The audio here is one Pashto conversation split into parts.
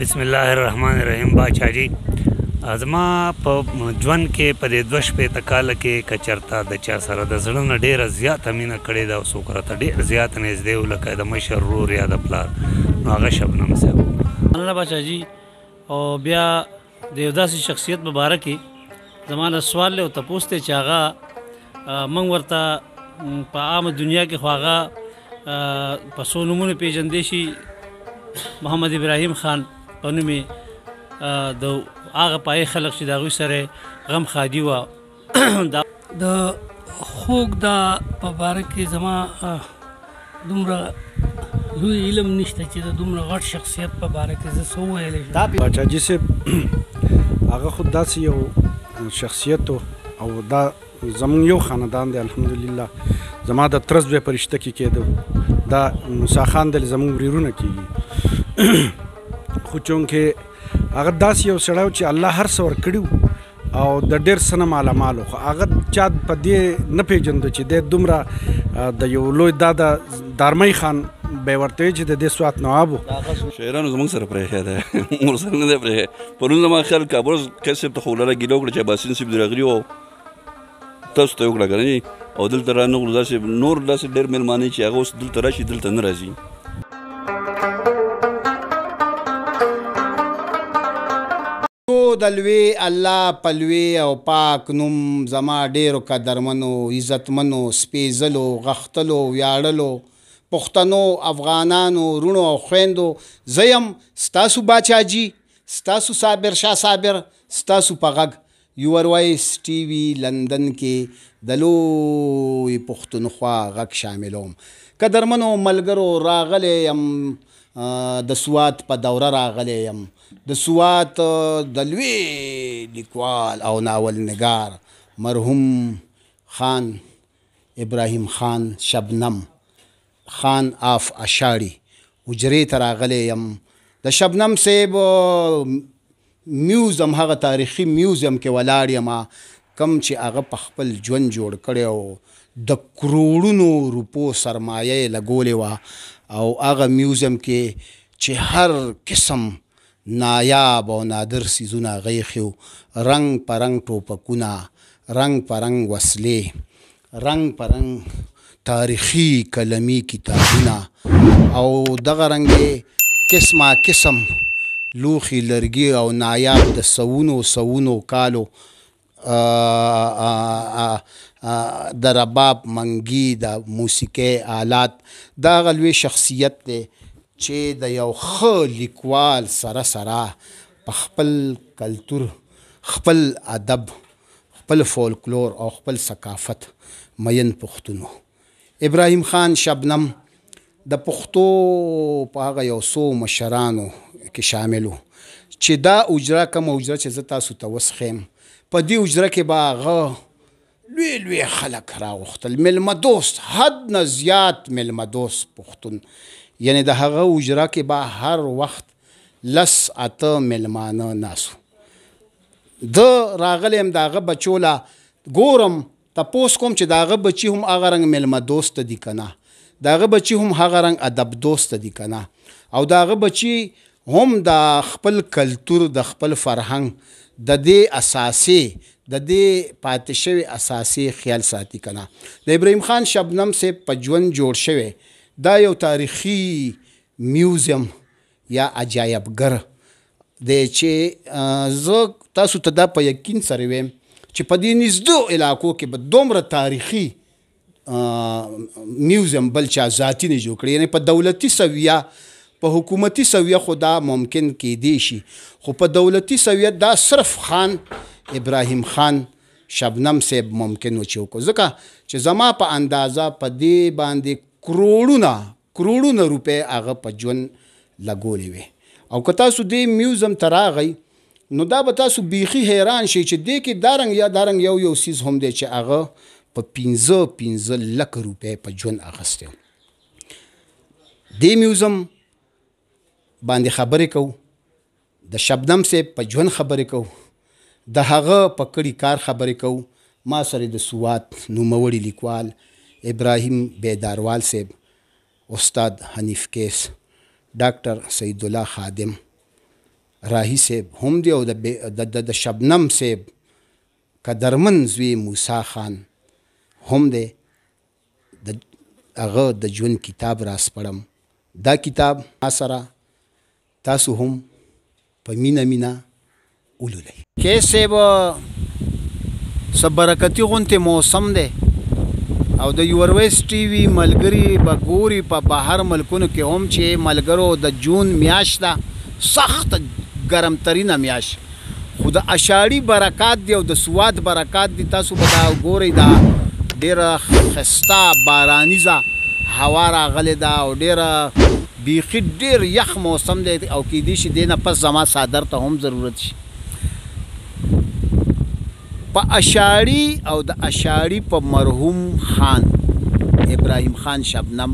بسم الله الرحمن الرحیم باچا جی زما په ژوند کې په دې 2 شپېته کاله کې که چېرته د چا سره د زړه نه ډېره زیاته مینه کړې ده او څوک راته ډېر زیات نږدې و لکه د مشر ورور یا د پلار نو هغه شبنم صاحب مننه باچا جي او بیا د یو داسې شخصیت په باره کې زما نه سوال دی او تپوس دی چې هغه موږ ورته په عامه دنیا کې خو هغه په څو نومونو پیژندی شي محمد ابراهیم خان په نوم یې د هغه پای خلک چې د هغوی سره غم خادي وه د خوږ دا په باره کې زما دومره لوی علم نشته چې د دومره غټ شخصیت په باره کې زه څه وویلی شم. باچا جي صاحب هغه خو داسې یو شخصیت او دا زمونږ یو خاندان دی الحمدلله. زما د تره زوی په رشته کې کېده دا موسی خان دی زمونږ ورېرونه کېږي خو چونکې هغه داسې یو سړی و چې الله هر څه ورکړي او د ډېر څه نه مالامال و خو هغه چا په دې نه پېژندو چې دی دومره د یو لوی دا د دارمۍ خان به یې ورته وایي چې د دې سوات نواب و. شاعرانو زموږ سره پرېښی دی ورسره نه دی پرېښی. پرون زما خیال کابل قیس صاحب ته خو لاره ګیله وکړه چې عباسین صاحب دې راغلي وو تاسو ته یې وکړه که نه او دلته رانغلو داسې نور داسې ډېر مېلمانه چې هغه اوس دلته راشي دلته نه راځي. د لوی الله په لوی او پاک نوم زما ډېرو قدرمنو عزتمنو سپېڅلو غښتلو ویاړلو پښتنو افغانانو وروڼو او خویندو زه یم ستاسو باچا جي ستاسو صابر شاه صابر ستاسو په غږ یور وایس ټي وي لندن کې د لوی پښتونخوا غږ شاملوم. قدرمنو ملګرو راغلی یم د سوات په دوره راغلی یم د سوات د لوی لیکوال او ناول نگار مرحوم خان ابراهیم خان شبنم خان آف اشاړي حجرې ته راغلی یم. د شبنم صاحب میوزیم هغه تاریخي میوزیم کې ولاړ یم کم چې هغه په خپل ژوند جوړ کړی او د کروړونو روپو سرمایه یې لګولې وه او هغه میوزیم کې چې هر قسم نایاب او نادر سیزونه هغه ایښي وو رنګ په رنګ ټوپکونه رنګ په رنګ وسلې رنګ په رنګ تاریخي کلمي کتابونه او دغه رنګ قسمه قسم لوښي لرګي او نایاب د سوونو کالو د رباب منګي د موسیقۍ آلات دا هغه لوی شخصیت دی چې د یو ښه لیکوال سره په خپل کلتور خپل ادب خپل فولکلور او خپل ثقافت مین پښتون ابراهیم خان شبنم د پښتو په هغه یو څو مشرانو کې شامل و چې دا اجره کومه اجره چې زه تاسو ته وسخیم په دې اجره کې به هغه لوی خلک راغوښتل میلمه دوست حد نه زیات میلمه دوست پښتون یعنی د هغه اجره کې به هر وخت 10-8 میلمانه ناسو. د راغلی یم د هغه بچو له ګورم تپوس کوم چې د هغه بچي هم هغه رنګ میلمه دوست دي که نه د هغه بچي هم هغه رنګ ادب دوست دي که نه او د هغه بچي هم د خپل کلتور د خپل فرهنګ د دې اساسي د دې پاتې شوي اساسي خیال ساتي که نه. د ابراهیم خان شبنم صاحب په ژوند جوړ شوی دا یو تاریخي میوزیم یا عجایبګر دی چې زه تاسو ته دا په یقین سره ویم چې په دې نږدې علاقو کې به دومره تاریخي میوزیم بل چا ذاتي نه جوړ کړي یعنی په دولتي سویه په حکومتي سویه خو دا ممکن کیدی شي خو په دولتي سویه دا صرف خان ابراهیم خان شبنم صاحب ممکن و چې وکړو ځکه چې زما په اندازه په دې باندې کروړونه روپۍ هغه په ژوند لګولې وې او که تاسو دې میوزیم ته راغئ نو دا به تاسو بیخي حیران شئ چې دې کې دا رنګ یو څیز هم دی چې هغه په 15 لک روپۍ په ژوند اخیستی دې میوزم باندې خبرې کوو د شبنم صاحب په ژوند خبرې کوو د هغه په کړي کار خبرې کوو ما سره د سوات نوموړي لیکوال ابراهیم بیداروال صاحب استاد حنیف کیس ډاکټر سید الله خادم راهی صاحب هم دی او د شبنم صاحب قدرمن زوی موسی خان هم دی د هغه د ژوند کتاب راسپړم دا کتاب ما سره تاسو هم په مینه ولولئ کیس صاحب څه برکتي غونتې موسم دی او د یورویس ټي وي ملګري به ګوري په بهر ملکونو کې هم چې ملګرو د جون میاشت ده سخت ګرمترینه میاشت خو د اشاړي برکات دی او د سوات برکات دی تاسو به دا ګورئ دا ډېره ښایسته بارانیزه هوا راغلې ده او ډېره بیخي ډېر یخ موسم دی او کیدای شي دې نه پس زما څادر ته هم ضرورت شي په اشاړي او د اشاړي په مرحوم خان ابراهیم خان شبنم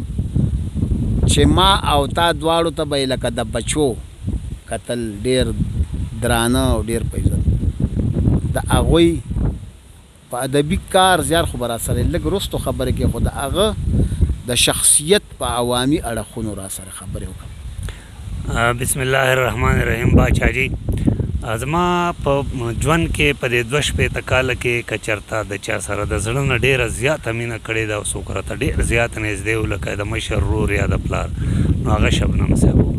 چې ما او تا دواړو ته به یې لکه د بچو کتل ډېر درانه او ډېر په عزت د هغوی په ادبي کار زیار خو به راسره لږ وروستو خبرې کې خو د هغه د شخصیت په عوامي اړخونو راسره خبرې وکړم بسم الله الرحمن الرحیم باچا جی زما په ژوند کې په دې 2 شپېته کاله کې که چېرته د چا سره د زړه نه ډېره زیاته مینه کړې ده او څوک راته ډېر زیات نږدې و لکه د مشر ورور یا د پلار نو هغه شبنم صاحب و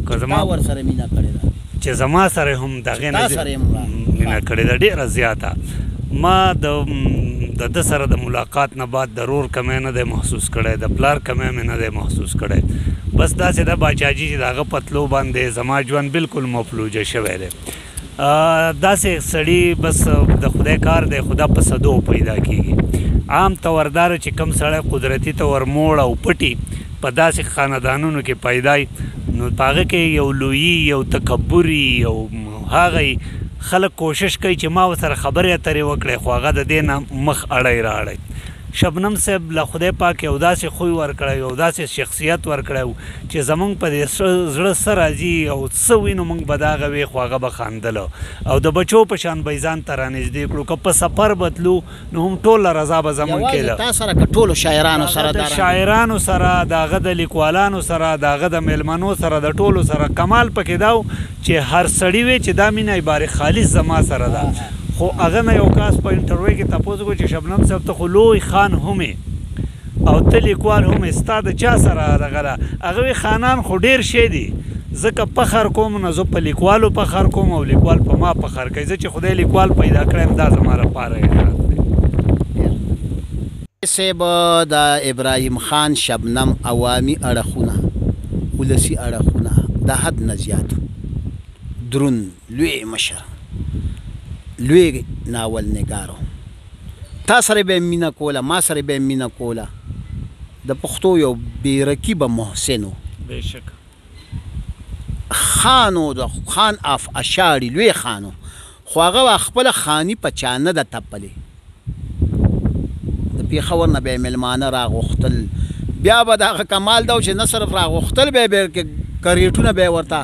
که زما ورسره مینه کړې ده چې زما سره هم د هغې نه مینه کړې ده ډېره زیاته ما د ده سره د ملاقات نه بعد د رور کمی نه دی محسوس کړی د پلار کمی مې نه دی محسوس کړی بس داسې ده باچاجي چې د هغه پتلو باندې زما ژوند بالکل مفلوجه شوی دی داسې سړي بس د خدای کار دی خدا په صدو پیدا کیږي عام توردار چې کم سړی قدرتي طور موړ او پټي په داسې خاندانونو کې پیدا نو په هغه کې یو لویي یو تکبري یو هغه خلک کوشش کوي چې ما ورسره خبرې اترې وکړې خو هغه د دې نه مخ اړی راړی شبنم صاحب له خدای پاک یو داسې خوی ورکړی یو داسې شخصیت ورکړی چې زمونږ په دې زړه څه راځي او څه وینو موږ به د هغه وی خو هغه به خندله او د بچو په شان به یې ځان ته رانږدې کړو که په سفر بتلو نو هم ټوله رضا به زمونږ کېده تا سره که ټولو شاعرانو سره د شاعرانو سره د هغه د لیکوالانو سره د هغه د میلمنو سره د ټولو سره کمال پکې دا چې هر سړي وی چې دا مینه عبارې خالص زما سره ده خو هغه نه یو کاس په انټرویو کې تپوس وکړو چې شبنم صاحب ته خو لوی خان هم او ته لیکوال هم ستا د چا سره دغه ده هغه وی خانان خو ډېر شی دي ځکه فخر کوم نو زه په لیکوالو فخر کوم او لیکوال په ما فخر کوي زه چې خدای لیکوال پیدا کړم دا زما لپاره عزت دی صاحب د ابراهیم خان شبنم عوامي اړخونه ولسي اړخونه د حد نه زیات درون لوی مشر لوی ناول نګارو تا سره به مینه کوله ما سره به مینه کوله د پښتو یو بېرکیبه محسن و بېشک خانو د خان اف اشاړي لوی خانو خو هغه خپله خاني په چا نه ده تپلې د پېښور نه به یې مېلمانه راغوښتل بیا به د هغه کمال ده چې نه صرف راغوښتل به یې کریټونه به یې ورته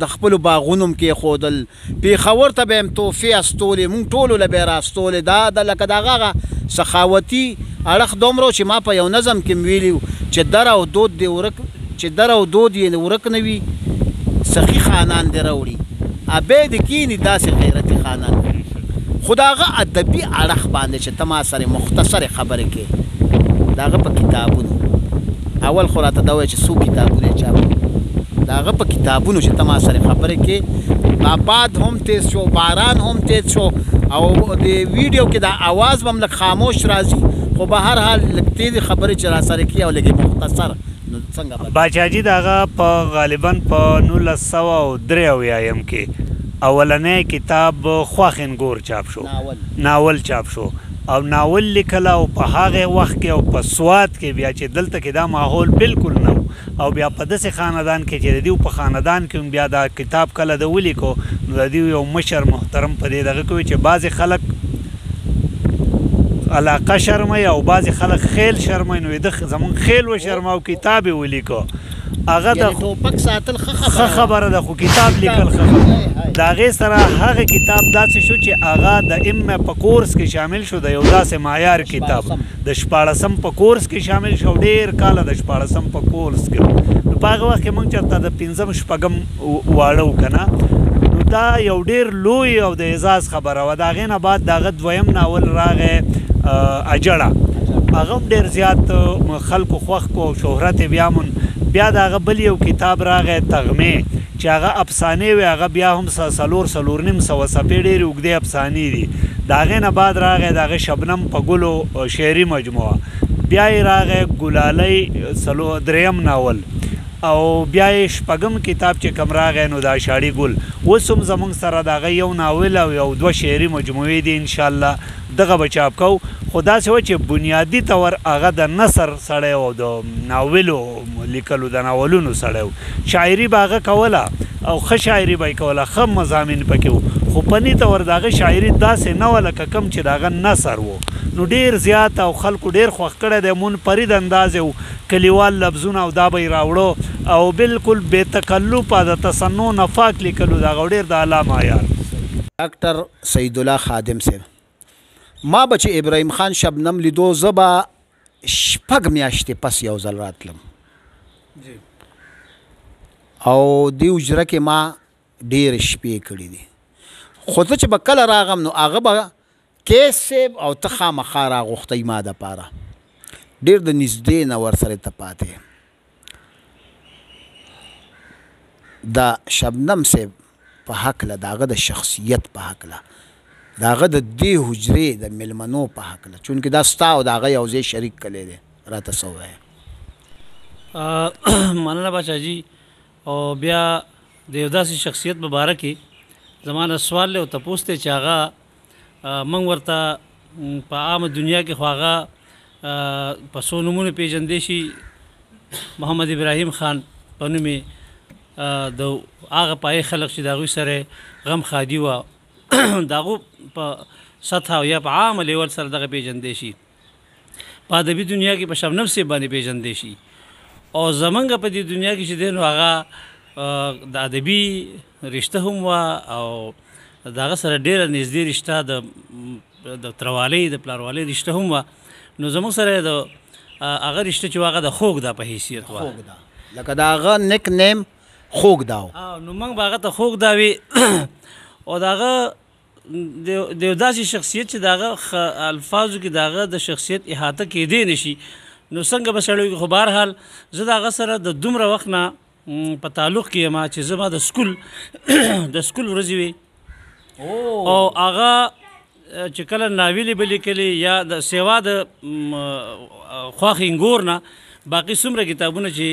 د خپلو باغونو کې ښودل پېښور ته به یې تحفې استولې مونږ ټولو له به یې راستولې دا لکه د هغه سخاوتي اړخ دومره چې ما په یو نظم کې ویلي چې در او دود دې ورک چې در او دود یې ورک نه وي سخي خانان دې راوړي ابې دې کیني داسې غیرتي خانان خو د هغه ادبي اړخ باندې چې ته ما سره مختصرې خبرې کې د هغه په کتابونو اول خو راته دا وایي چې څو کتابونه یې چاپ د هغه په کتابونو چې ته ما سره خبرې کې باد هم تیز شو باران هم تیز شو او د ویډیو کې د اواز به هم لږ خاموش راځي خو به هر حال لږ تیزې خبرې چې راسره کړي او لږ مختصر نو څنګه باچاجي د هغه په غالبا په 1983 کې اولنی کتاب خواخینګور چاپ شو ناول چاپ شو او ناول لیکله او په هغه وخت کې او په سوات کې بیا چې دلته کې دا ماحول بالکل نه او بیا په داسې خاندان کې چې د دیو په خاندان کې بیا دا کتاب کله د ولیکو نو د دیو یو مشر محترم په دې دغه کوي چې بعضې خلک علاقه شرموي او بعضې خلک خیل شرموي نو د زمونږ خیل وشرمو کتاب یې ولیکو هغه د ټوپک ساتل ښه خبره ده خو کتاب لیکل ښه خبره د هغې سره هغه کتاب داسې شو چې هغه د ام په کورس کې شامل شو د یو داسې معیار کتاب د 14 په کورس کې شامل شو ډېر کاله د 14 په کورس کې نو په هغه وخت کې موږ چېرته د 5 شپږم واړه وو که نه نو دا یو ډېر لوی او د اعزاز خبره وه د هغې نه بعد د هغه دویم ناول راغی اجړه هغه هم ډېر زیات خلکو خوښ کو او شهرت یې بیا د هغه بل یو کتاب راغی تغمې چې هغه افسانې وې هغه بیا هم 4 نیم سوه صفحې ډېرې اوږدې افسانې دي د هغې نه بعد راغی د هغې شبنم په ګلو شعري مجموعه بیا یې راغی ګلالۍ دریم ناول او بیا یې شپږم کتاب چې کوم راغی نو د اشاړي ګل اوس هم زموږ سره د هغه یو ناول او یو 2 شعري مجموعې دي انشاءالله دغه به چاپ کوو خو داسې وه چې بنیادي طور هغه د نثر سړی او د ناولو لیکلو د ناولونو سړی و شاعري به هغه کوله او ښه شاعري به یې کوله ښه مضامین پکې وو خو پني طور د هغه شاعري داسې نه وه لکه کوم چې د هغه نثر و نو ډېر زیات او خلکو ډېر خوښ کړی دی منفرد انداز و کلیوال لفظونه او دا به یې راوړو او بالکل بې تکلفه د تصنع نه پاک لیکلو د هغه ډېر د اعلی معیار ډاکټر سیدالله خادم صاحب ما به چې ابراهیم خان شبنم لیدو زه به 6 میاشتې پس یو ځل راتلم او دې حجره کې ما ډېرې شپې کړي دي خو ته چې به کله راغم نو هغه به کیس صاحب او ته خامخا راغوښتی ما دپاره ډېر د نږدې نه ورسره ته پاتې د شبنم صاحب په هکله د هغه د شخصیت په هکله د هغه د دې حجرې د میلمنو په هکله چونکې دا ستا او د هغه یو ځای شریک کلی دی راته څه ووایه مننه باچاجي او بیا د یو داسې شخصیت په باره کې زما نه سوال دی او تپوس دی چې هغه موږ ورته په عامه دنیا کې خو هغه په څو نومونو پیژندی شي محمد ابراهیم خان په نوم یې د هغه پایې خلک چې د هغوی سره غم خادي وه د هغو په سطحه یا په عامه لیول سره دغه پیژندی شي په ادبي دنیا کې په شبنم صاحب باندې پیژندی شي او زمونږ په دې دنیا کې چې دی نو هغه د ادبي رشته هم وه او د هغه سره ډېره نږدې رشته د تروالۍ د پلاروالۍ رشته هم وه نو زموږ سره د هغه رشته چې هغه د خوږ دا په حیثیت وه لکه د هغه نیک نیم خوږ دا و نو موږ به هغه ته خوږ دا وي او د هغه د یو داسې شخصیت چې د هغه الفاظو کې د هغه د شخصیت احاطه کېدی نه شي نو څنګه به سړی وي خو بهرحال زه د هغه سره د دومره وخت نه په تعلق کې یم چې زما د سکول ورځې وي او هغه چې کله ناولې به لیکلې یا د سیوا د خواښ انګور نه باقي څومره کتابونه چې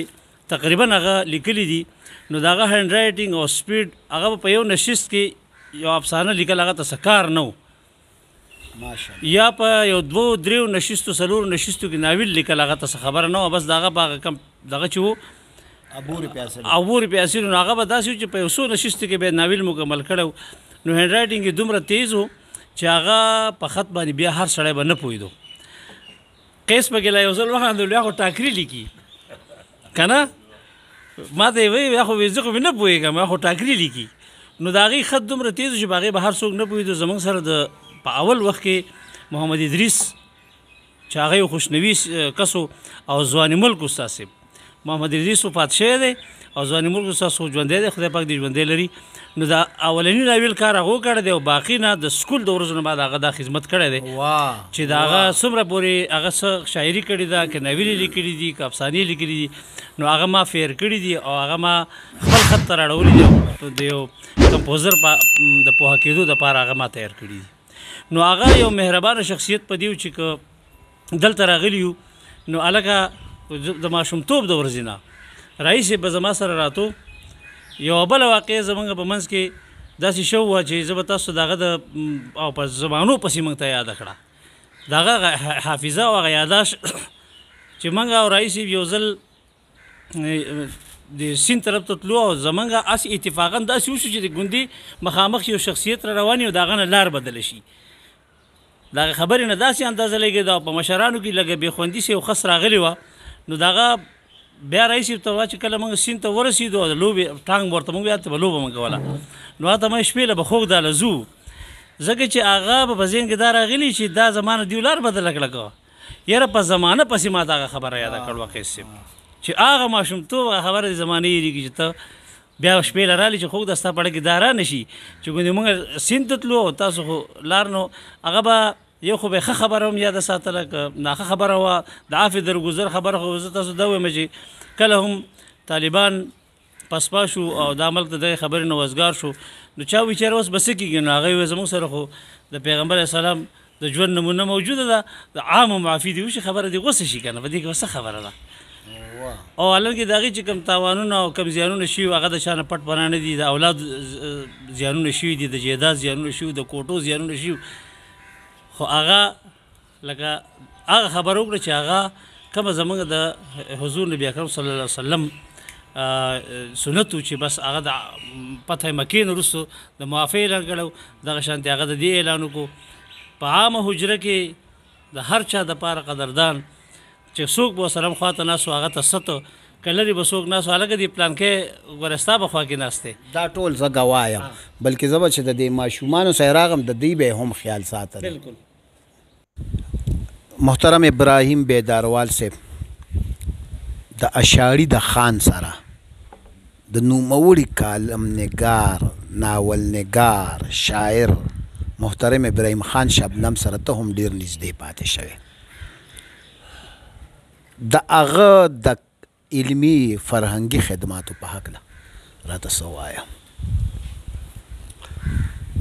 تقریبا هغه لیکلي دي نو د هغه هینډ رایټینګ او سپیډ هغه په یو نشست کې یو افسانه لیکل هغه ته څه کار نه و یا په یو 2-3 نشستو 4 نشستو کې ناول لیکل هغه ته څه خبره نه وه بس د هغه په هغه کم دغه چې و عبور پیاسلو نو هغه به داسې و چې په یو څو نشستو کې به ناول مکمل کړی و نو هینډ رایټینګ یې دومره تیز و چې هغه په خط باندې بیا هر سړی به نه پوهېدو قیس پکې لا یو ځل وخاندلو یا خو ټاکري لیکي که نه ما ته یې وایي یا خو زه خو مې نه پوهېږم یا خو ټاکري لیکي نو د هغې خط دومره تیز و چې په هغې به هر څوک نه پوهېدو زموږ سره د په اول وخت کې محمد ادریس چې هغه یو خوشنویس کس او ځواني ملک استاد صاحب محمد ادریس وفات شوی دی او ځواني ملک استاد خو ژوندی دی خدای پاک دې ژوندی لري نو دا اولني ناول کار هغو کړی دی او باقي نه د سکول د ورځو نه بعد هغه دا خدمت کړی دی چې د هغه څومره پورې هغه څه شاعري کړې ده که ناولې لیکلي دي که افسانې لیکلي دي نو هغه ما فیر کړي دي او هغه ما خپل خط ته راړولي دي د یو کمپوزر د پوهه کېدو دپاره هغه ما تیار کړي دي نو هغه یو مهربانه شخصیت په دی چې که دلته راغلي یو نو هلکه د ماشومتوب د ورځې نه رئیس به زما سره راتو یو بله واقعه زمونږ په منځ کې داسې شو وه چې زه به تاسو د هغه د او په زمانو پسې موږ ته یاده کړه د هغه حافظه او هغه یاداشت چې موږ او رئیس یو ځل د سیند طرف ته تلو او زمونږ هسې اتفاقا داسې وشو چې د ګوندې مخامخ یو شخصیت را روان وي او د هغه نه لار بدله شي د هغې خبرې نه داسې اندازه لګېده او په مشرانو کې لږه بېخوندي سي یو خس راغلې وه نو د هغه بیا رئیس صاحب ته وه چې کله موږ سیند ته ورسېدو او د لوبې ټانګ به ورته موږ بیا ته به لوبه موږ کوله نو هلته ما شپې له به خوږ دا له ځو ځکه چې هغه به په ذهن کې دا راغلي چې دا زمانه دیو لار بدله کړه که یاره په زمانه پسې ما ته هغه خبره یاده کړ وقیس صاحب چې هغه ماشومتوب هغه خبره د زمانې یېرېږي چې ته بیا شپې له رالې چې خوږ د ستا په اړه کې دا را نه شي چې ګوندې موږ سیند ته تلو او تاسو خو لار نو هغه به یو خو به ښه خبره هم یاده ساتله که ناښه خبره وه د عافې درګذر خبره خو زه تاسو دا وایم چې کله هم طالبان پسپا شو او دا ملک د دغې خبرې نه وزګار شو نو چا وایي چېرې اوس به څه کېږي نو هغه یې زموږ سره خو د پیغمبر علیه السلام د ژوند نمونه موجوده ده د عامو معافي دې وشي خبره دې غوسه شي که نه په دې کې به څه خبره ده او حالانکې د هغې چې کوم تاوانونه او کوم زیانونه شوي هغه د چا نه پټ پناه نه دي د اولاد زیانونه شوي دي د جیداد زیانونه شوي د کوټو زیانونه شوي خو هغه لکه هغه خبره وکړه چې هغه کومه زموږ د حضور نبي اکرم صلی الله علیه وسلم سنت و چې بس هغه د فتح مکې نه وروستو د معافۍ اعلان کړی دغه شانتې هغه د دې اعلان وکړو په عامه حجره کې د هر چا دپاره قدردان چې څوک به ورسره هم خواته ناست و هغه ته ستو که لرې به څوک ناست و هلکه دې پلانکۍ ګوره ستا به خوا کې ناست دی دا ټول زه ګواه یم بلکې زه به چې د دې ماشومانو سره راغم د دوی به هم خیال ساتل بالکل محترم ابراهیم بیداروال صاحب د اشاړي د خان سره د نوموړي کالم نگار ناول نگار شاعر محترم ابراهیم خان شبنم سره ته هم ډیر نږدې پاتې شوی د هغه د علمي فرهنګي خدماتو په هکله راته څه ووایه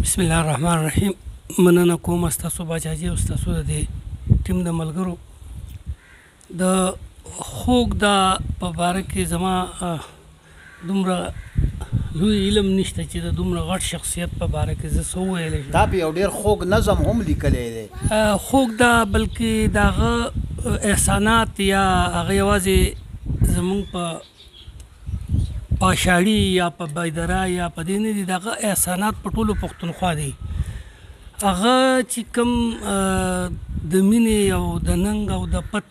بسم الله الرحمن الرحیم مننه کوم ستاسو باچاجي او ستاسو د دې ټیم د ملګرو د خوږ د په باره کې زما دومره لوی علم نشته چې د دومره غټ شخصیت په باره کې زه څه وویلی شم دا په یو ډېر خوږ نظم هم لیکلی دی خوږ دا بلکې د هغه احسانات یا هغه یوازې زمونږ په اشاړي یا په بیدره یا په دې نه دي د هغه احسانات په ټولو پښتونخوا دي هغه چې کوم د مینې او د ننګ او د پت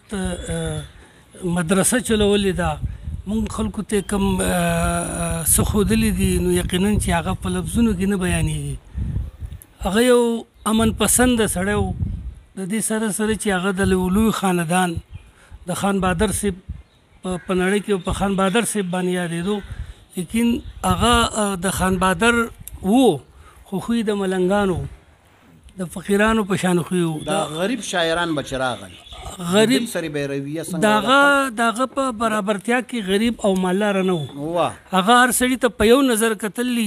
مدرسه چلولې ده مونږ خلکو ته کوم څه ښودلي دي نو یقینا چې هغه په لفظونو کې نه بیانېږي هغه یو امن پسنده سړی و د دې سره سره چې هغه د لوی خاندان د خان بهادر صاحب په نړۍ کې په خان بهادر صاحب باندې یادېدو لیکن هغه د خان بهادر و خو خوی د ملنګانو د فقیرانو په شان خوی و د غریب شاعران به چې راغل غریب سری بیرویه څنګه دغه په برابرتیا کې غریب او مالدار نه و واه هغه هر سړي ته په یو نظر کتلی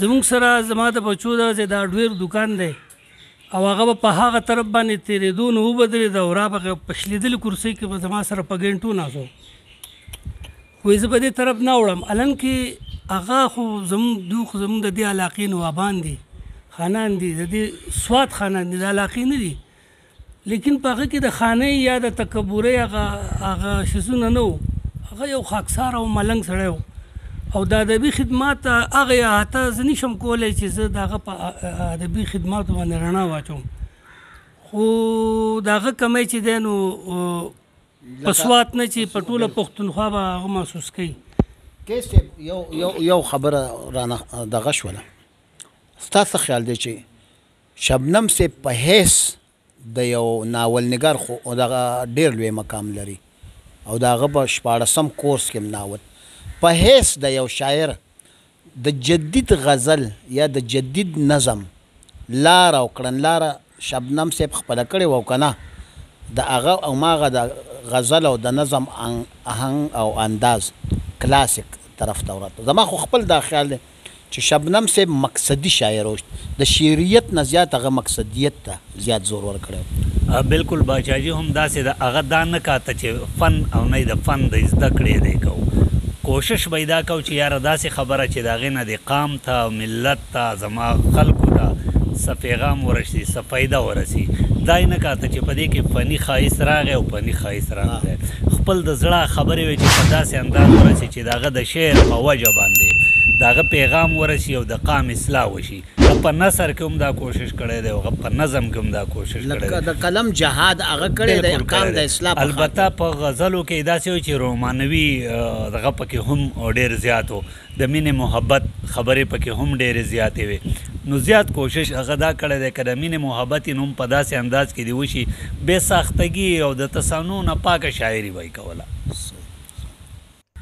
زموږ سره زما د بچو د هارډویر دکان دی او هغه په هغه طرف باندې تېرېدو نو وبدرېده او را به په شلېدلې کرسۍ کې به زما سره په ګنټو ناست و وایي زه په دې طرف نه وړم الن کې هغه خو زموږ د دې علاقې نوابان دي خانان دي د دې سوات خانان دي د علاقې نه دي لیکن په هغه کې د خانۍ یا د تکبرۍ هغه شیزونه نه وو هغه یو خاکسار او ملنګ سړی و او د ادبي خدمات هغه احاطه زه نشم کولی چې زه د هغه په ادبي خدماتو باندې رڼا واچوم خو د هغه کمی چې دی نو په سوات نه چې په ټوله پښتونخوا به هغه محسوس کوي کیس یو خبره رانه دغه شوله ستا څه خیال دی چې شبنم صاحب په حیث د یو ناول نګار خو دغه ډېر لوی مقام لري او د هغه په 14 کورس کې ناول په حیث د یو شاعر د جدید غزل یا د جدید نظم لار او کړنلاره شبنم صاحب خپله کړې وه که نه د هغه او ماغه د غزل او د نظم آهنګ او انداز کلاسیک طرف ته ورته زما خو خپل دا خیال دی چې شبنم صاحب مقصدي شاعر و د شعریت نه زیات هغه مقصدیت ته زیات زور ورکړی بالکل باچاجي هم داسې د هغه دا نه کاته چې فن او نه د فن د زده کړې دی کوو کوشش به یې دا کوو چې یاره داسې خبره چې د هغې نه د قام ته ملت ته زما خلکو ته څه پیغام ورسي څه فایده ورسي دا یې نه کاته چې په دې کې فني ښایست راغی او فني ښایست راغلی خپل د زړه خبرې وې چې په داسې انداز ورسي چې د هغه د شعر په وجه باندې د هغه پیغام ورسي او د قام اصلاح وشي. په نثر کې هم دا کوشش کړی دی او په نظم کې هم دا کوشش کړی دی. د قلم جهاد هغه کړی دی قام د اصلاح. البته په غزلو کې داسې و چې رومانوي دغه پکې هم ډېر زیات و، د مینې محبت خبرې پکې هم ډېرې زیاتې وې. نو زیات کوشش هغه دا کړی دی که د مینې محبت یې نو هم په داسې انداز کې دی وشي بې ساختګي او د تصنع نه پاکه شاعري به یې کوله.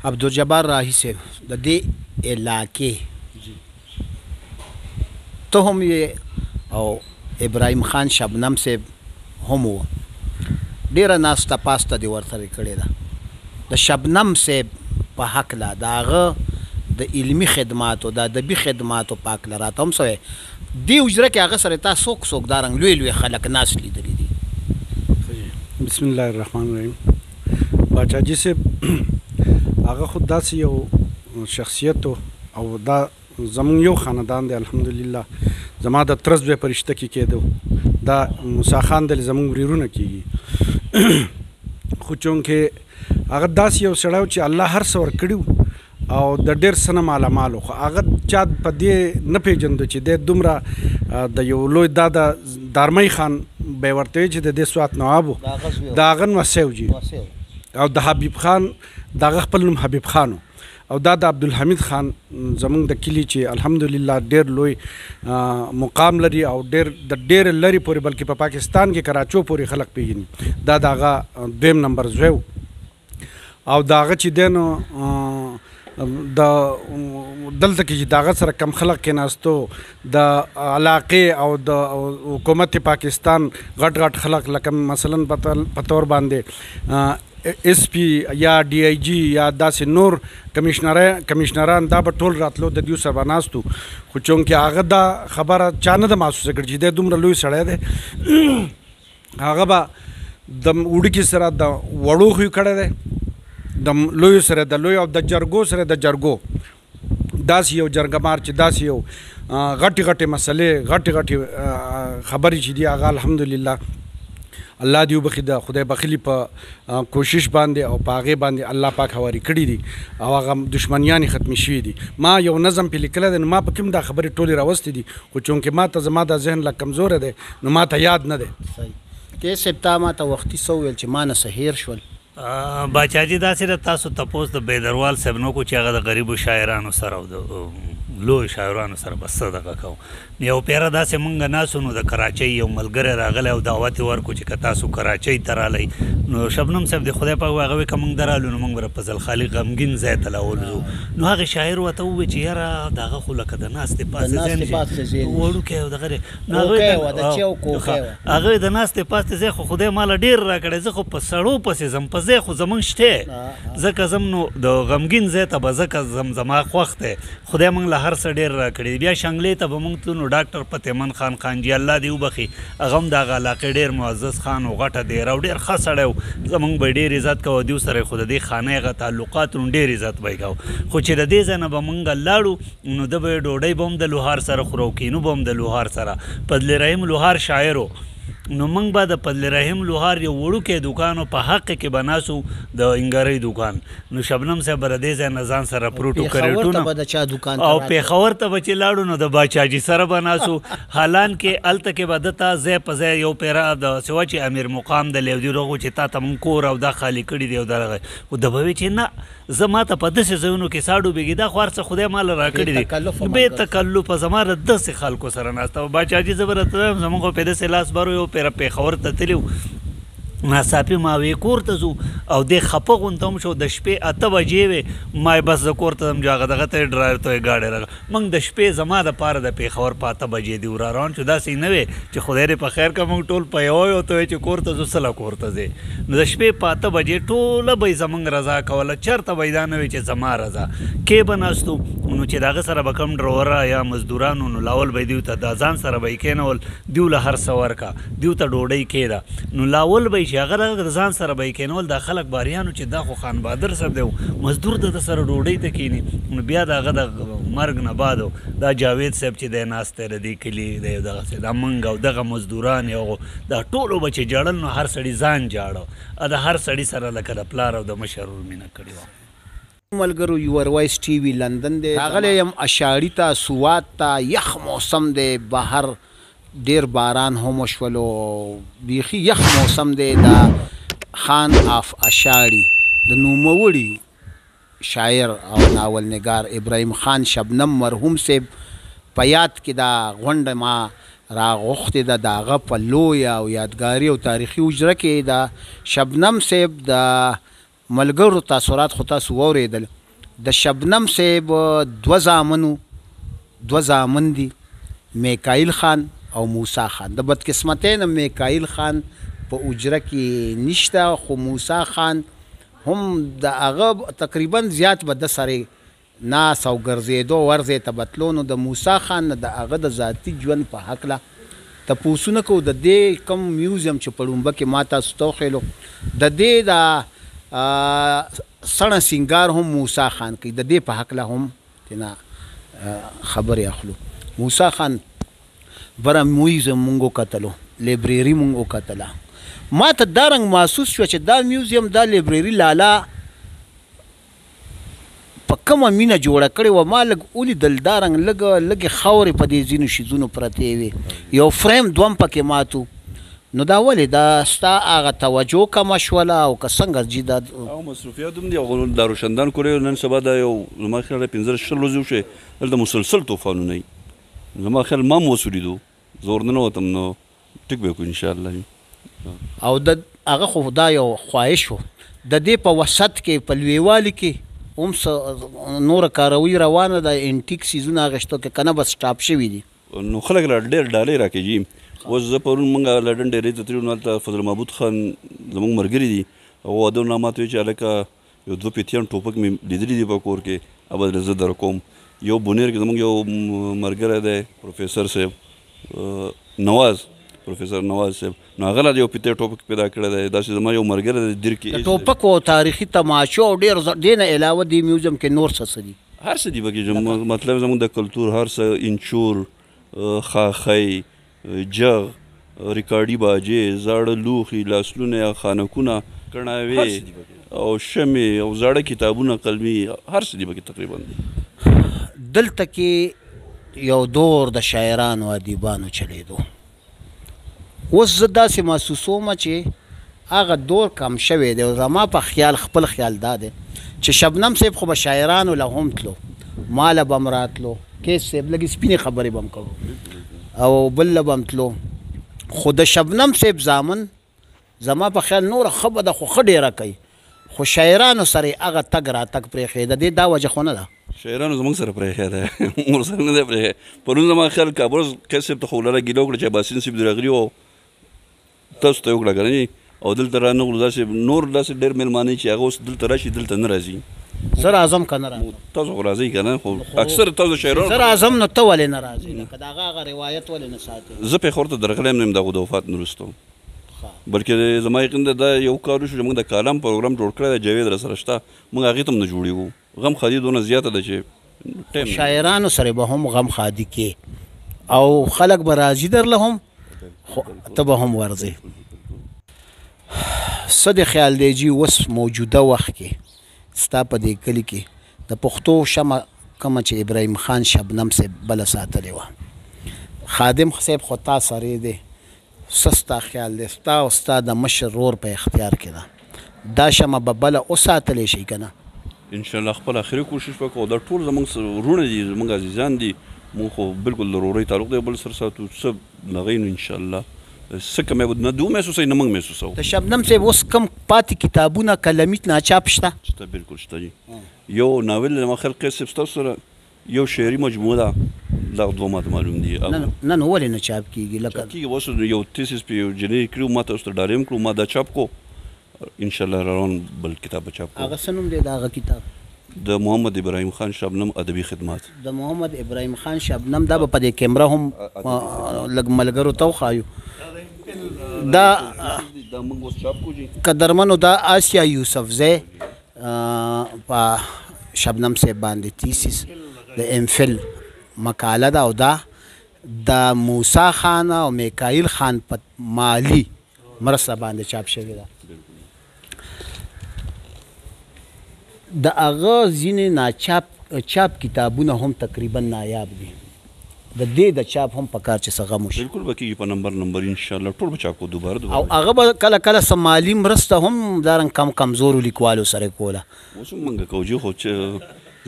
عبدالجبار راهی صاحب د دې علاقې ته هم یې او ابراهیم خان شبنم صاحب هم و، ډېره ناسته پاسته دې ورسره کړې ده. د شبنم صاحب په هکله د هغه د علمي خدماتو د ادبي خدماتو په هکله راته هم څه دې حجره کې هغه سره تا څوک څوک دا رنګ لوی لوی خلک ناست لیدلي دي؟ بسم الله الرحمن الرحیم. باچاجي صاحب هغه خود داسې یو شخصیت او دا زمون یو خاندان دی الحمدلله. زما د ترز به پرشته کې کېدو دا موسی خان د زمون وريرونه کېږي. خو چونکې هغه داسې یو سړی چې الله هر څه ورکړي او د ډېر څه نه مالامال و، خو هغه چا په دې نه پېژندو چې دی دومره د یو لوی دا د دارمۍ خان به یې ورته وایي چې د دې سوات نواب و، د هغه نوسی وجي او د حبیب خان د هغه خپل نوم حبیب خان و او دا د عبدالحمید خان زمونږ د کلي چې الحمدلله ډېر لوی مقام لري او ډېر د ډېر لرې پورې بلکې په پاکستان کې کراچو پورې خلک پېژني. دا د هغه دویم نمبر زوی و او د هغه چې دی نو د دلته کې چې د هغه سره کم خلک کېناستو د علاقې او د حکومت پاکستان غټ غټ خلک لکه مثلا په طور باندې ایس پی یا ڈی آئی جی یا داسې نور کمشنران دا به ټول راتلو د دیو سره به ناستو. خو چونکې هغه دا خبره چا نه ده محسوسه کړې چې دی دومره لوی سړی دی. هغه به د وړوکي سره د وړو خوی کړی دی، د لویو سره د لویو او د جرګو سره د جرګو. داسې یو جرګمار چې داسې یو غټې غټې مسلې غټې غټې خبرې چې دي هغه الحمدلله الله دې وبخي د خدای بخلي په کوشش باندې او په هغې باندې الله پاک هواري کړي دي او هغه دشمنیانې ختمې شوي دي. ما یو نظم پې لیکلی دی نو ما په کوم دا خبرې ټولې راوستې دي، خو چونکې ما ته زما دا ذهن لږ کمزوری دی نو ما ته یاد نه دی. کې صاحب تا ما ته وختي څه وویل چې ما نه څه هېر شول؟ باچاجي داسې ده تاسو تپوس د بیدروال صاحب نه وکړو چې هغه د غریبو شاعرانو سره او د لوی شاعرانو سره به څه دغه کوو. یو پیره داسې مونږ ناسو نو د کراچۍ یو ملګری راغلی او دعوت یې ورکړو چې که تاسو کراچۍ ته رالی نو شبنم صاحب د خدای پاک هغه وایي که مونږ درالو نو مونږ به په زلخالي غمګین ځای ته لاولځو. نو هغې شاعر ورته ووایي چې یاره د هغه خو لکه د ناستې پاسې ځای وړوکی او دغه هغه د ناستې پاسې ځای خو خدای ماله ډېر راکړی، زه خو په سړو پسې ځم په ځای خو زمونږ شته ځکه ځم نو د غمګین ځای ته به ځکه ځم زما خوښ دی. خدای مونږ له هر څه ډېر راکړي. بیا شنګلې ته به مونږ تلو نو ډاکټر فتح خان خانجي الله دې وبخي هغه هم د هغه علاقې ډېر معزز خان و غټه دیره او ډېر ښه سړی و، زمونږ به یې ډېر عزت کوو. دیو سره یې خو د دې خانې هغه تعلقات نو ډېر عزت به یې کوو. خو چې د دې ځای نه به مونږ لاړو نو ده به یې ډوډۍ به هم د لوهار سره خورو، کینو به هم د لوهار سره. فضل رحیم لوهار شاعر و نو موږ به د فضل رحیم لوهار یو وړوکی دوکان و په حق کې به ناسو د انګارۍ دوکان. نو شبنم صاحب به د دې ځای نه ځان سره پروټو کریټونه او پېښور ته به چې لاړو نو د باچاجي سره به ناسو. حالان کې هلته کې به ده ته ځای په ځای یو پیره د سوا چې امیر مقام د لیودي روغو چې تا ته مونږ کور او دا خالي کړي دی او دغه خو ده به وایي چې نه زه ما ته په داسې ځایونو کې سا ډوبېږي دا خو هر څه خدای ماله راکړي دي بې تکلفه زما د داسې خلکو سره ناسته. باچاجي زه به راته وایم زمونږ خو پې داسې لاس بر یو پیره پېښور ته تلي ناڅاپي ما وی کور ته ځو او دې خفه غونته هم شو د شپې 8 بجې وې ما بس زه کور ته ځم چې هغه دغه ته یې ډرایور ته یې ګاډی راغله. موږ د شپې زما دپاره د پېښور په 8 بجې دي ورا روان شو. داسې نه وې چې خدای دې په خیر که موږ ټول په یوه یو ته وایي چې کور ته ځو سله کور ته ځې نو د شپې په 8 بجې ټوله به یې زموږ رضا کوله. چېرته به یې دا نه وي چې زما رضا کې به ناستو نو چې د هغه سره به کوم ډروره یا مزدورانو نو لاول به یې دیو ته د ځان سره به یې کېنول دیو له هر څه ورکه دیو ته ډوډۍ کېده نو لاول به یې چې هغه د ځان سره به یې کېنول دا خلک باریانو چې دا خو خان بهادر صاحب دی مزدور د سره ډوډۍ ته کښېني نو بیا د هغه د مرګ نه بعد دا جاوید صاحب چې دی ناست دی د دې کلي دی دغسې دا موږ او دغه مزدوران یو دا ټولو به چې ژړل نو هر سړي ځان جاړه د هر سړي سره لکه د پلار او د مشر مینه کړې وه. ملګرو یور وایس ټي وي لندن دی راغلی یم اشاړي ته سوات ته یخ موسم دی بهر ډیر باران هم وشولو بیخي یخ موسم دی دا خان آف اشاړي د نوموړي شاعر او ناول نگار ابراهیم خان شبنم مرحوم صاحب په یاد کې دا غونډه ما راغوښتې ده د هغه په لویه او یادګاري او تاریخي حجره کې د شبنم صاحب د ملګرو تاثرات خو تاسو واورېدل د شبنم صاحب دوه زامن دي میکایل خان او موسی خان د بدقسمتۍ نه میکایل خان په حجره کې نشته خو موسی خان هم د هغه تقریبا زیات به د سره ناس او ګرځېدو ورځې ته بتلو نو د موسی خان نه د هغه د ذاتي ژوند په هکله تپوسونه کوو د دې کم میوزیم چې په ړومبه کې ما تاسو ته وښیلو د دې د سړه سینګار هم موسی خان کوي د دې په هکله هم تینا خبرې اخلو موسی خان بره میوزیم مونږ وکتلو لایبرري مونږ وکتله ما ته دا رنګ محسوس شوه چې دا میوزیم دا لایبرري لالا په کومه مینه جوړه کړې وه ما لږ ولیدل دا رنګ لږې خاورې په دې ځینو شیزونو پرتې وې یو فریم دوم پکې ماتو نو دا ولې دا ستا هغه توجه کمه شوله او که څنګه جي دا او مصروفیات هم دي او داروشندان کورې نن سبا دا یو زما خیال دی 15 ورځې وشوې دلته مسلسل طوفانونه وي زما خیال ما هم وسولیدو زور نه وتم نو ټیک به وکړو انشاءالله او د هغه خو دا یو خواهش و د دې په وسط کې په لویوالي کې هم څه نوره کاروي روانه ده انټیک سیزونه اخیستو کې که نه بس سټاپ شوي دي نو خلک را ډېر ډالۍ راکوي اوس زه پرون موږ لنډن ډیرۍ ته تللو نو هلته فضل محمود خان زموږ ملګري دي هغه واده نه ماته وایي چې هلکه یو 2 پیتیان ټوپک مې لیدلي دي په کور کې او بدله زه در کوم یو بونیر کې زموږ یو ملګری دی پروفیسر صاحب نواز پروفیسر نواز صاحب نو هغه لا یو پیتی ټوپک پیدا کړی دی داسې زما یو ملګری دی دیر کې د ټوپک او تاریخي تماشو او ډېر دې نه علاوه دې میوزیم کې نور څه دي هر څه دي پکې مطلب زموږ د کلتور هر څه انچور خاخی جغ ریکارډي باجې زاړه لوښي لاسلونه خانکونه کڼاوې او شمې او زاړه کتابونه قلمي هر څه دي پکې تقریبا دلته کې یو دور د شاعرانو ادیبانو چلیدو اوس زه داسې محسوسوم چې هغه دور کم شوی دی او زما په خیال خپل خیال دا دی چې شبنم صاحب خو به شاعرانو له هم تلو ما له به هم راتلو کیس صاحب لږې سپینې خبرې به هم کوو او بل له به هم تلو خو د شبنم صاحب زامن زما په خیال نوره ښه به ده خو ښه ډېره کوي خو شاعرانو سره یې هغه تګ راتګ پرېښی د دې دا وجه خو نه ده شاعرانو زموږ سره پرېښی دی مور سره نه دی پرېښی پرون زما خیال کابل قیس صاحب ته خو ولله ګیله وکړه چې عباسین صاحب دې راغلي وو تاسو ته یې وکړه که نه او دلته رانغلو داسې نور داسې ډېر مېلمانه چې هغه اوس دلته راشي دلته نه راځي زه راځم که نه راځم تاسو خو راځئ که نه خو اکثر تاسو شاعرانو زه راځم نو ته ولې نه راځې لکه د هغه روایت ولې نه ساتې زه پېښور ته درغلی یم نه یم د هغو د وفات نه وروسته بلکې زما یقین ده دا یو کار وشو چې موږ د کالم پروګرام جوړ کړی دی جاوید راسره شته موږ هغې ته هم نه جوړېږو غم خادي دونه زیاته ده چې شاعرانو سره به هم غم خادي کې او خلک به راځي درله هم خو ته به هم ورځې څه د خیال دی جي اوس موجوده وخت کې ستا په دې کلي کې د پښتو شمه کومه چې ابراهیم خان شبنم صاحب بله ساتلې وه خادم صاحب خو تا سره دی څه ستا خیال دی ستا او ستا د مشر رور په اختیار کې ده دا شمه به بله وساتلی شي که نه انشاءالله خپل آخري کوشش به کوو دا ټول زموږ وروڼه دي زموږ عزیزان دي مونږ خو بالکل د ورورۍ تعلق دی بل سره ساتو څه نغی نو انشاءالله څه کمی نه دو محسوسوي نه موږ محسوسوو د شبنم صاحب اوس کم پاتې کتابونه کلمیت ناچاپ شته شته بالکل شته دي یو ناول زما خیال قیس صاحب ستاسو سره یو شعري مجموعه ده دغه دوه ماته معلوم دي نه نو ولې نه چاپ کېږي لکه کېږي اوس یو تیسیس پې یو جنري کړي ما ته اوس ته ډالۍ هم کړو ما دا چاپ کو انشاءالله روان بل کتاب به چاپ کو هغه څه نوم دی د هغه کتاب د محمد ابراهیم خان شبنم ادبي خدمات د محمد ابراهیم خان شبنم دا به په دې کیمره هم لږ ملګرو ته وښایو دا موږ اوس چاپ کو جي قدرمنو دا آسیا یوسفزی په شبنم صاحب باندې تیسیس د امفل مقاله ده او دا د موسی خان او میکایل خان په مالی مرسته باندې چاپ شوې ده د هغه ځینې چاپ کتابونه هم تقریبا نایاب دي د دې د چاپ هم پکار چې څه غم وشي بالکل به کېږي په نمبر انشاءالله ټول به چاپ کو دوباره او هغه به کله کله څه مالي مرسته هم دارنګ کمزورو لیکوالو سره کوله اوس هم موږ کوو چې خو چې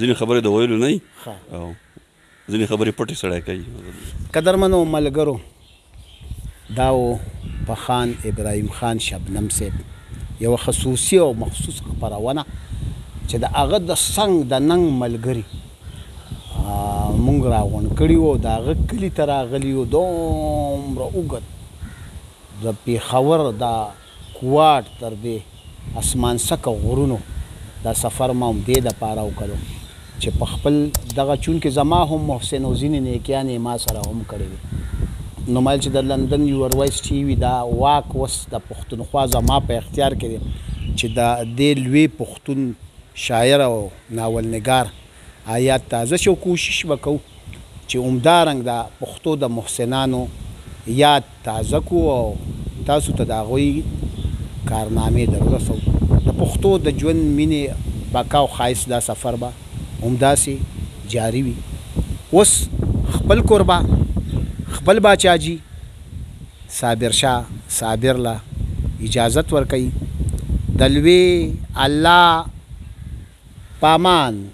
ځینې خبرې د ویلو نه وي او ځینې خبرې پټې سړی کوي قدرمنو ملګرو دا و پخان ابراهیم خان شبنم صاحب یوه خصوصي او مخصوص خپرونه چې د هغه د څنګ د ننګ ملګري مونږ راغونډ کړي وو د هغه کلي ته راغلي وو دومره اوږد د پېښور د کوواټ تر دې اسمان سکه غرونو دا سفر ما هم دې دپاره وکړو چې په خپل دغه چونکې زما هم محسن او ځینې نیکیانې ما سره هم کړې وي نو مایل چې د لندن یونیورسټي وي دا واک اوس د پښتونخوا زما په اختیار کې دی چې د دې لوی پښتون شاعر او ناولنګار آیات تازه شو کوشش وکړو چې عمدارنګ د پښتو د محسنانو یاد تازه کو او تاسو ته د هغوی کارنامې دررسو د پښتو د ژوند مینې بقا او ښایست دا سفر به همداسې جاري وي اوس خپل کوربه خپل باچاجي صابر شاه صابر له اجازت ورکوي د لوی الله پامان